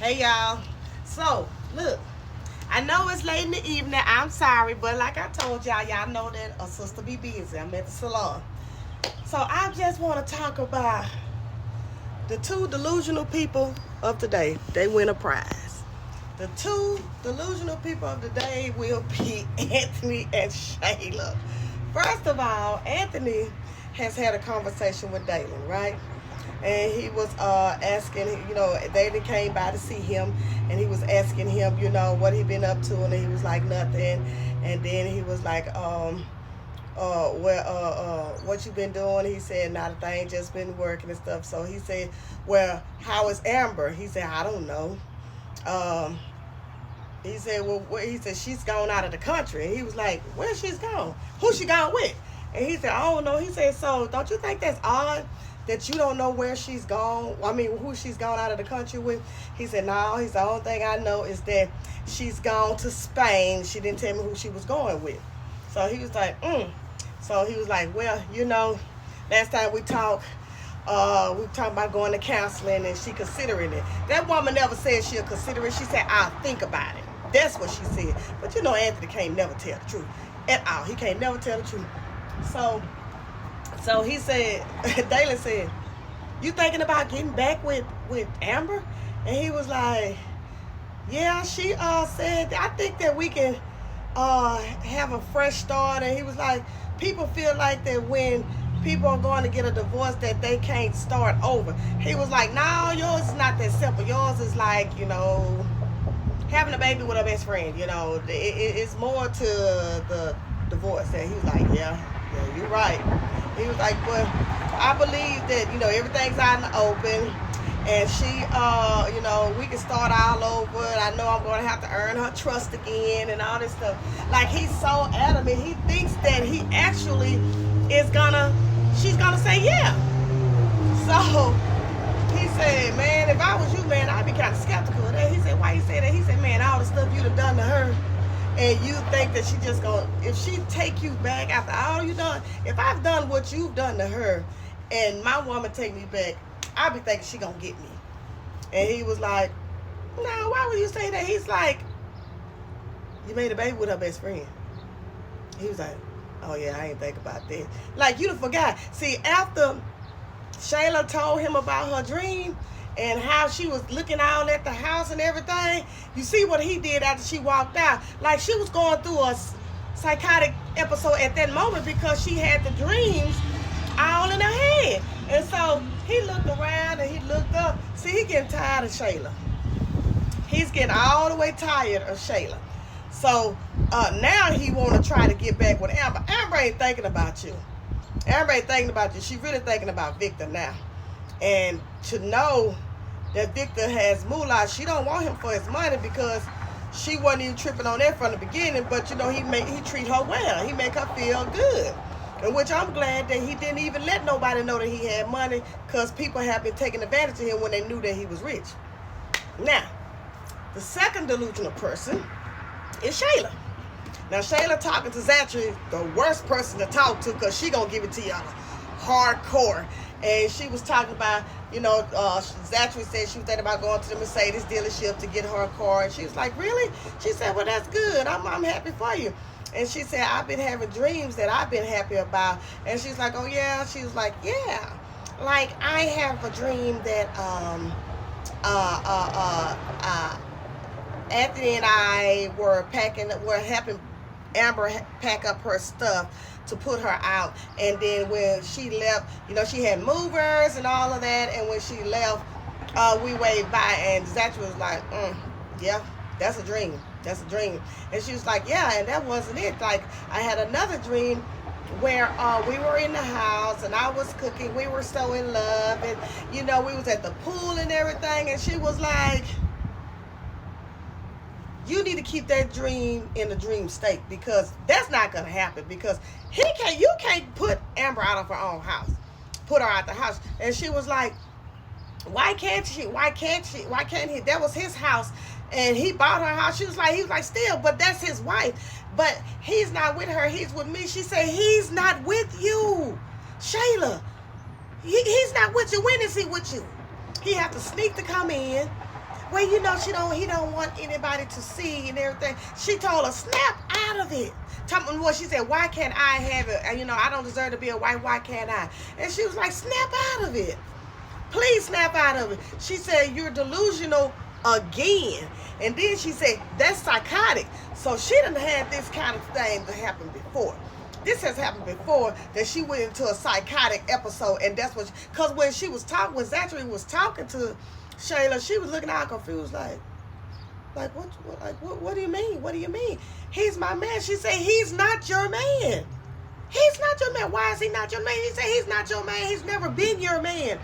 Hey y'all. So, look, I know it's late in the evening. I'm sorry, but like I told y'all know that a sister be busy. I'm at the salon. So I just want to talk about the two delusional people of today. They win a prize. The two delusional people of the day will be Anthony and Shayla. First of all, Anthony has had a conversation with Dalen, right? And he was asking, they came by to see him, and he was asking him, what he been up to, and he was like nothing, and then he was like, what you been doing? He said, not a thing, just been working and stuff. So he said, well, how is Amber? He said, I don't know. He said, he said, she's gone out of the country. And he was like, where she's gone? Who she gone with? And he said, I don't know. He said, so don't you think that's odd that you don't know where she's gone? I mean, who she's gone out of the country with? He said, no. He's the only thing I know is that she's gone to Spain. She didn't tell me who she was going with. So he was like, So he was like, well, last time we talked about going to counseling and she considering it. That woman never said she'll consider it. She said, I'll think about it. That's what she said. But Anthony can't never tell the truth at all. He can't never tell the truth. So he said, Dalen said, you thinking about getting back with Amber? And he was like, yeah, she said, I think that we can have a fresh start. And he was like, people feel like that when people are going to get a divorce that they can't start over. He was like, no, yours is not that simple. Yours is like, having a baby with a best friend. It's more to the divorce. And he was like, yeah, you're right. He was like, but I believe that, everything's out in the open. And she, we can start all over. And I know I'm going to have to earn her trust again and all this stuff. Like, he's so adamant. He thinks that he actually she's going to say yeah. So he said, man, if I was you, man, I'd be kind of skeptical of that. He said, why you say that? He said, man, all the stuff you'd have done to her. And you think that she just if she take you back after all you done, if I've done what you've done to her and my woman take me back, I be thinking she gonna get me. And he was like, no, why would you say that? He's like, you made a baby with her best friend. He was like, oh yeah, I ain't think about that. Like, you done forgot. See, after Shayla told him about her dream and how she was looking out at the house and everything, you see what he did after she walked out. Like, she was going through a psychotic episode at that moment because she had the dreams all in her head. And so he looked around and he looked up. See, he getting tired of Shayla. He's getting all the way tired of Shayla. So now he want to try to get back with Amber. Amber ain't thinking about you. Amber ain't thinking about you. She really thinking about Victor now. And to know that Victor has moolah, she don't want him for his money because she wasn't even tripping on that from the beginning. But he treat her well. He make her feel good. And which I'm glad that he didn't even let nobody know that he had money, because people have been taking advantage of him when they knew that he was rich. Now, the second delusional person is Shayla. Now, Shayla talking to Zachary, the worst person to talk to, because she going to give it to y'all hardcore. And she was talking about, Zachary said she was thinking about going to the Mercedes dealership to get her a car. And she was like, really? She said, well, that's good. I'm happy for you. And she said, I've been having dreams that I've been happy about. And she's like, oh, yeah. She was like, yeah. Like, I have a dream that Anthony and I were helping Amber pack up her stuff to put her out. And then when she left, she had movers and all of that. And when she left, we waved by. And Zachary was like, yeah, that's a dream. That's a dream. And she was like, yeah, and that wasn't it. Like, I had another dream where we were in the house and I was cooking. We were so in love. And, we was at the pool and everything. And she was like, you need to keep that dream in the dream state, because that's not going to happen, because you can't put Amber out of her own house. Put her out the house. And she was like, why can't he? That was his house. And he bought her house. He was like, still, but that's his wife. But he's not with her. He's with me. She said, he's not with you, Shayla. He's not with you. When is he with you? He have to sneak to come in, well, you know, he don't want anybody to see and everything. She told her, snap out of it. Well, she said, why can't I have it? You know, I don't deserve to be a wife. Why can't I? And she was like, snap out of it. Please snap out of it. She said, you're delusional again. And then she said, that's psychotic. So she done had this kind of thing to happen before. This has happened before, that she went into a psychotic episode, and that's what, because when she was talking, when Zachary was talking to Shayla, she was looking all confused, like what do you mean? What do you mean? He's my man. She said, he's not your man. He's not your man. Why is he not your man? He said, he's not your man. He's never been your man.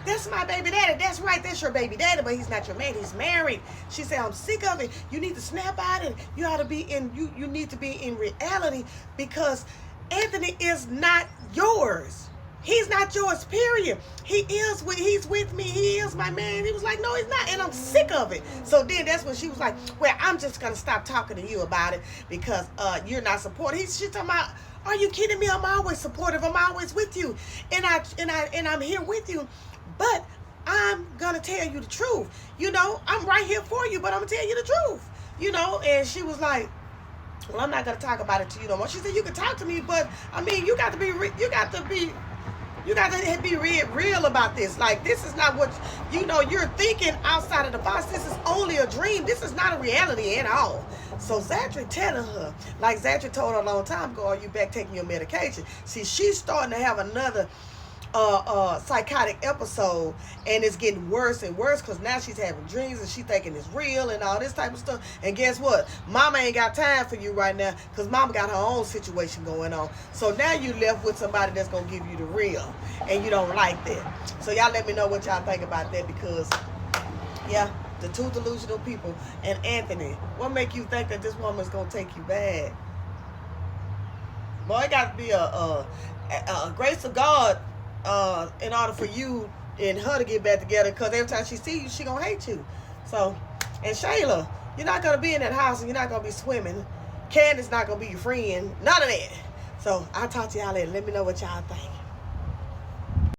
That's my baby daddy. That's right. That's your baby daddy, but he's not your man. He's married. She said, I'm sick of it. You need to snap out of it. You ought to be in, you need to be in reality, because Anthony is not yours. He's not yours, period. He's with me. He is my man. He was like, no, he's not. And I'm sick of it. So then that's when she was like, well, I'm just going to stop talking to you about it because you're not supportive. She's talking about, are you kidding me? I'm always supportive. I'm always with you. And I'm here with you. But I'm going to tell you the truth. You know, I'm right here for you, but I'm going to tell you the truth. You know, and she was like, well, I'm not going to talk about it to you no more. She said, you can talk to me, but I mean, you got to be real about this. Like, this is not what, you know, you're thinking outside of the box. This is only a dream. This is not a reality at all. So Zachary telling her, like Zachary told her a long time ago, are you back taking your medication? See, she's starting to have another psychotic episode, and it's getting worse and worse, because now she's having dreams and she thinking it's real and all this type of stuff. And guess what? Mama ain't got time for you right now, because mama got her own situation going on. So now you left with somebody that's gonna give you the real, and you don't like that. So y'all let me know what y'all think about that, because yeah, the two delusional people. And Anthony, what make you think that this woman's gonna take you bad? Boy, it got to be a grace of God in order for you and her to get back together, because every time she see you, she gonna hate you. So, and Shayla, you're not gonna be in that house, and you're not gonna be swimming. Candace not gonna be your friend, none of that. So I'll talk to y'all later. Let me know what y'all think.